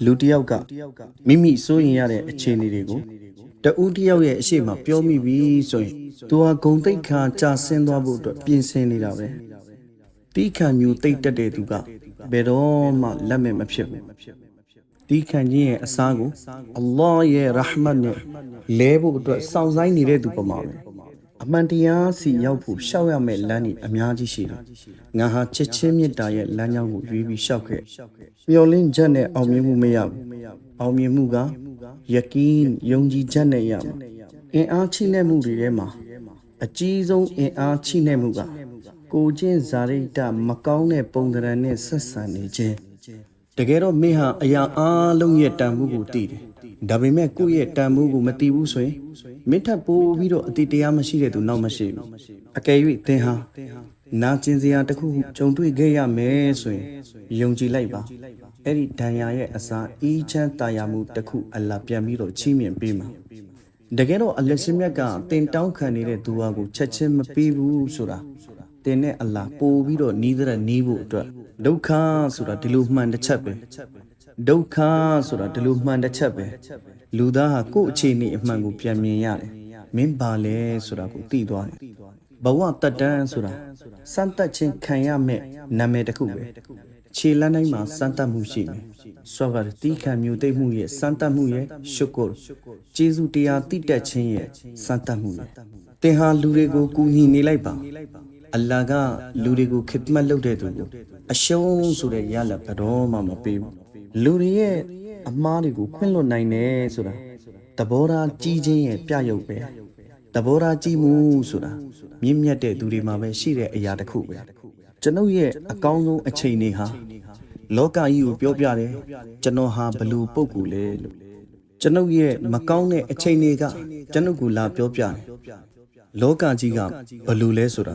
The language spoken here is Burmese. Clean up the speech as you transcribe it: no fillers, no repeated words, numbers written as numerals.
လူတယောက်ကမိမိစိုးရင်ရတဲ့အခြေအနေတွေကိုတဦးတယောက်ရဲ့အရှိမပြောမိပြီဆိုရင်သူဟာဂုံတိတ်ခါကြာဆင်းသွားဖို့အတွက်ပြင်ဆင်နေတာပဲတီးခံမျိုးတိတ်တက်တဲ့သူကဘယ်တော့မှလက်မဲ့မဖြစ်ဘူးတီးခံခြင်းရဲ့အစားကိုအလ္လာဟ်ရဲ့ရဟမတ်နဲ့လဲဖို့အတွက်စောင့်ဆိုင်နေတဲ့သူပမာပဲအမှန်တရားစီရောက်ဖို့ရှောက်ရမယ့်လမ်းကြီးအများကြီးရှိတယ်ငါဟာချစ်ချင်းမြတ်တာရဲ့လမ်းကြောင်းကိုရွေးပြီးရှောက်ခဲ့မျောလင်းချက်နဲ့အောင်မြင်မှုမရဘူးအောင်မြင်မှုကယကင်းယုံကြည်ချက်နဲ့ရမှာအင်အားချိနဲ့မှုတွေထဲမှာအကြီးဆုံးအင်အားချိနဲ့မှုကကိုချင်းဇာရိတမကောင်းတဲ့ပုံသဏ္ဍာန်နဲ့ဆက်ဆံနေခြင်းတကယ်တော့မင်းဟာအရာအားလုံးရဲ့တန်ဖိုးကိုသိတယ်ဒါပေမဲ့ကိုယ့်ရဲ့တန်ဖိုးကိုမသိဘူးဆိုရင်မင်းထပ်ပိုးပြီးတော့အတိတရားမရှိတဲ့သူနောက်မရှိဘူးအကယ်၍သင်ဟာနာကျင်စရာတစ်ခုကြုံတွေ့ခဲ့ရမယ်ဆိုရင်ယုံကြည်လိုက်ပါအဲ့ဒီဒဏ်ရာရဲ့အစားအေးချမ်းတာယာမှုတစ်ခုအလ္လာဟ်ပြန်ပြီးတော့ချီးမြှင့်ပေးမှာတကယ်တော့အလ္လာဟ်ရှင်မြတ်ကတင်တောင်းခံနေတဲ့သူဟာကိုချက်ချင်းမပေးဘူးဆိုတာတင်နဲ့အလ္လာဟ်ပို့ပြီးတော့နီးတဲ့နီးဖို့အတွက်ဒုက္ခဆိုတာဒီလိုမှန်တစ်ချက်ပဲဒုက္ခဆိုတာဒီလိုမှန်တစ်ချက်ပဲလူသားဟာကိုယ့်အခြေအနေအမှန်ကိုပြန်မြင်ရတယ်မင်းပါလဲဆိုတာကိုသိသွားတယ်ဘဝတတ်တန်းဆိုတာစမ်းသပ်ခြင်းခံရမဲ့နာမည်တစ်ခုပဲခြေလမ်းတိုင်းမှာစမ်းသပ်မှုရှိမယ်ဆောဂါတီးခံမျိုးသိမှုရဲ့စမ်းသပ်မှုရဲ့ရှုကုရ်ကျေးဇူးတရားတိတက်ခြင်းရဲ့စမ်းသပ်မှုရဲ့သင်ဟာလူတွေကိုကူညီနေလိုက်ပါအလ္လာဟ်ကလူတွေကိုခစ်မတ်လုပ်တဲ့သူကိုအရှုံးဆိုတဲ့ရလဒ်ဘယ်တော့မှမပေးဘူးလူတွေရဲ့အမားတွေကိုခွင့်လွှတ်နိုင်တယ်ဆိုတာသဘောထားကြီးခြင်းရဲ့ပြရုပ်ပဲသဘောထားကြီးမှုဆိုတာမြင့်မြတ်တဲ့သူတွေမှာပဲရှိတဲ့အရာတစ်ခုပဲကျွန်ုပ်ရဲ့အကောင်းဆုံးအချိန်တွေဟာလောကကြီးကိုပြောပြတယ်ကျွန်တော်ဟာဘလူပုဂ္ဂိုလ်လေလို့ကျွန်ုပ်ရဲ့မကောင်းတဲ့အချိန်တွေကကျွန်ုပ်ကိုလာပြောပြတယ်လောကကြီးကဘလူလဲဆိုတာ